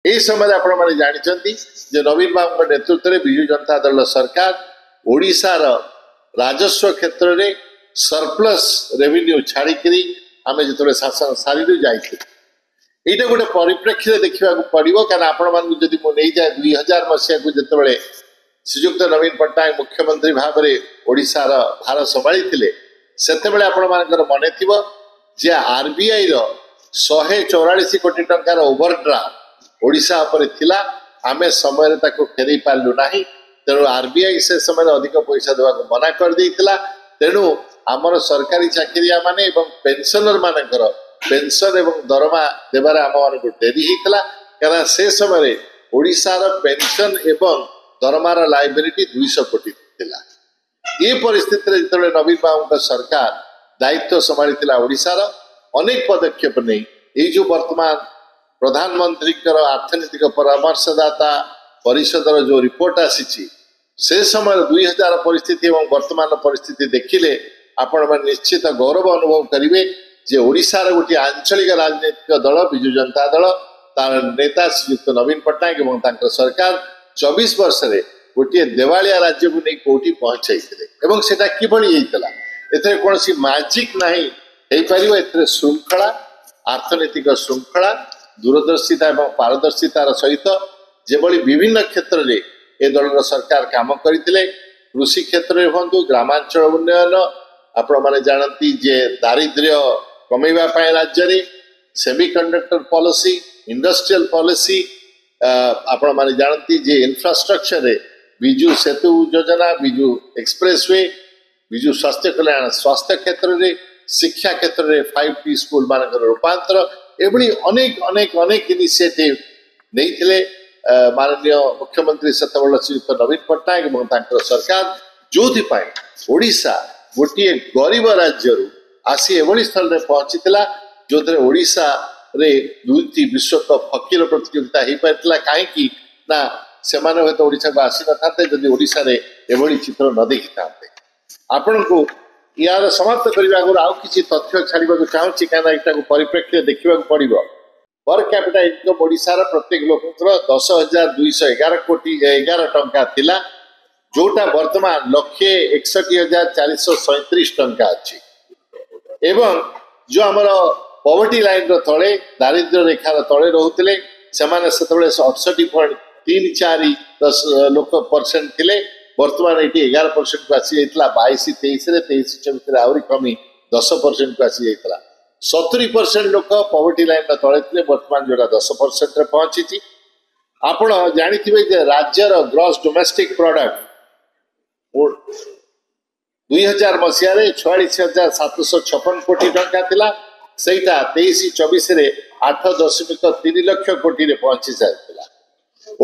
यही समय आपण मैंने जानते जे नवीन बाबू नेतृत्व में विजु जनता दल सरकार ओडिशार राजस्व क्षेत्र में सरप्लस रेवेन्यू छाड़ी आम जो शासन सारी जाइए यहाँ गोटे परिप्रेक्षी देखा पड़ो क्या आपण मानक जदि मुझे जाए 2000 मसीहा को जिते श्रीजुक्त नवीन पट्टनायक मुख्यमंत्री भाव में ओडिशार भार संभाली से मन थी जे आरबीआई 144 कोटी टंकार ओवरड्राफ्ट ओडिशा उपर थिला आमे समय फेरई पार्लु नाही तेणु आरबीआई से समय अधिक पैसा देवा मना कर देइतिला तेणु आमर सरकारी चाकरिया माने एवं पेंशनर मानकर पेंशन एवं दरमा देवार आम मानक डेरी होता क्या से समय ओडिशार पेंशन एवं दरमार लाइबिलिटी 200 कोटी थिला ये परिस्थिति जो नवीन बाबू सरकार दायित्व संभाली ओडिशार अनेक पदक्षेप नहीं ये जो वर्तमान प्रधानमंत्री आर्थनैतिक परामर्शदाता परिषदर जो रिपोर्ट आसी से समय 2000 परिस्थिति एवं वर्तमान परिस्थिति देखिले आपण मैंने निश्चित गौरव अनुभव करेंगे जे ओडिशार गोटे आंचलिक राजनीतिक दल विजु जनता दल तार नेता श्रीयुक्त नवीन पट्टनायक एवं तांकर सरकार 24 वर्ष रे गोटे देवालिया राज्य को नहीं कोठी पहुंचाई सेटा किभली होइतला एथे कोनसी मैजिक नाही हेई परिबो एथे श्रृंखला आर्थनैतिक श्रृंखला दूरदर्शिता एवं पारदर्शितार सहित जेभली विभिन्न क्षेत्र में ए दलर सरकार काम करते कृषि क्षेत्र में हूँ ग्रामांचल उन्नयन आपण मैंने जानती जे दारिद्र्य कमेवा राज्य में सेमीकंडक्टर पॉलिसी इंडस्ट्रियल पॉलिसी आपण मैंने जानती जे इंफ्रास्ट्रक्चर रे विजु सेतु योजना विजु एक्सप्रेसवे विजु स्वास्थ्य कल्याण स्वास्थ्य क्षेत्र में शिक्षा क्षेत्र में 5T स्कूल मान रूपांतर एभली अनेक अनेक अनेक इनिशिएटिव नहीं माननीय मुख्यमंत्री सतबल श्रीयुक्त नवीन पट्टनायक और सरकार जो ओडिशा गोटे गरीब राज्य आसी एभली स्थल में पहुंची जो ओडिशा रे दुईटी विश्वकप हकीर प्रतियोगिता हो पारा कहीं ना से ओडिशा को आसी न था जदि ओडिशा रे एभली चित्र न देखी था आपण को यार समाप्त करने आगे आउ कि तथ्य छाड़ा चाहूँगी कहीं परिप्रेक्षी देखा पड़ो पर कैपिटा इनकम ओडिशार प्रत्येक लोकंर 10,211 कोटी 11 टंका थिला जोटा वर्तमान 1,61,437 टंका अच्छी एवं जो आमर पॉवर्टी लाइन तले दारिद्र्य रेखार तले रोते से 68.34 लोक परसेंट थे वर्तमान ये 11% को आसी जाता 22-23-23-24 आहरी कमी 10% को आसी जाता 70% लोक पॉवर्टी लाइन तले थे वर्तमान जोड़ा 10% रे पहुंची आपण जानिथिबे राज्यर ग्रॉस डोमेस्टिक प्रोडक्ट 2000 मसीह 46,756 कोटी टंका थिला सेटा 23-24 रे 8.3 लाख कोटी रे पहुंची जाता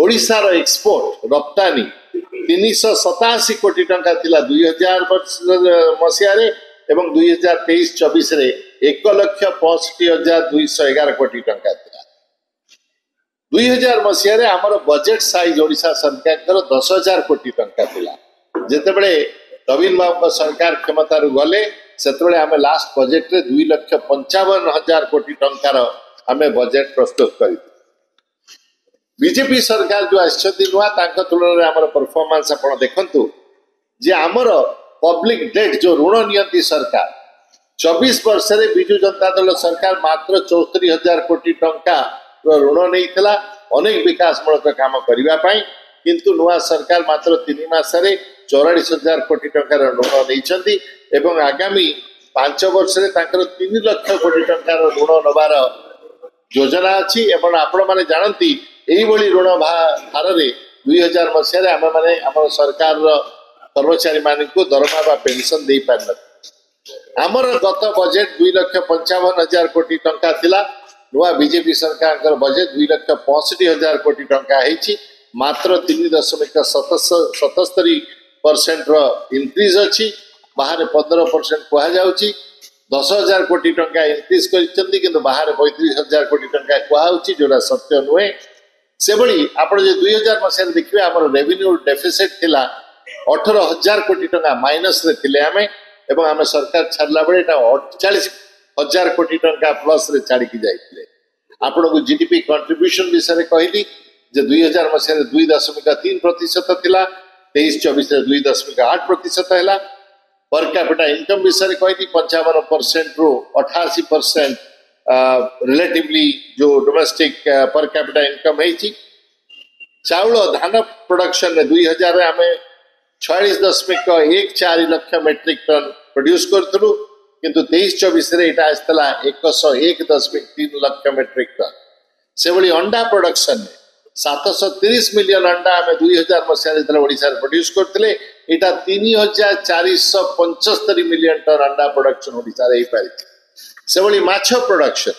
ओडिशार एक्सपोर्ट रप्तानी 387 कोटी टंका थिला 2000 मसीह एवं 2023-24 रे 1,65,211 कोटी टंका थिला 2000 मसीह आमर बजेट साइज ओडिशा सरकार 10,000 कोटी टंका थिला जेतेबेले नवीन बाबू सरकार क्षमता गले सेतेबेले आमे लास्ट बजेट रे 2,55,000 कोटी टंकार आमे बजेट प्रस्तुत करी बीजेपी सरकार जो आछथि नुआ तांका तुलन रे हमर परफॉर्मेंस आपण देखंतु जे हमर पब्लिक डेट जो ऋण नियंती सरकार 24 वर्ष रे बिजु जनता दल सरकार मात्र 74,000 कोटी टंका ऋण नहीं अनेक विकासमूलक काम करने किंतु नुआ सरकार मात्र 3 मास 44,000 कोटी टंकार ऋण नहीं एवं आगामी 5 वर्ष 3 लाख कोटी टंकार ऋण नबार योजना अच्छी एवं आपण मैंने जानती यही ऋण हार 2000 मसीह आम मैंने आम सरकार कर्मचारी मान को दरमा बा पेंशन दे पार आमर गत बजेट 2,55,000 कोटी टंका थिला नुआ बीजेपी सरकार बजेट 2,65,000 कोटी टंका है मात्र 3.77% इनक्रीज अच्छी बाहर 15% कहुच्छी 10,000 कोटी टंका इनक्रीज कर बाहर 35,000 कोटी टंका कहुच्छी जोड़ा सत्य नुहे से भाई आप 2000 मसीह देखिए आम रेवेन्यू डेफिसिट थिला 18,000 कोटी टंका माइनस रे थिले आमे एवं आम सरकार छाड़ला बेले 48,000 कोटी टंका प्लस रे छाड़ी जाइए आपण को जीडीपी कंट्रीब्यूशन विषय कहली जे 2000 मसीह 2.3% थिला 23-24 2.8% है पर कैपिटा इनकम विषय कहली 55% रु 88% रिलेटिवली जो डोमेस्टिक पर कैपिटा इनकम है चाउल धान प्रोडक्शन में 2000 आम 46.14 लाख मेट्रिक टन प्रोड्यूस करूँ किंतु 23-24 यहाँ आसला 101.3 लाख मेट्रिक टन से भली अंडा प्रोडक्शन में 730 मिलियन अंडा आम 2000 मसीह ओडिशा प्रोड्यूस करते यहाँ 3475 मिलियन टन अंडा प्रोडक्शन ओडिशा हो पारि से भली माछ प्रोडक्शन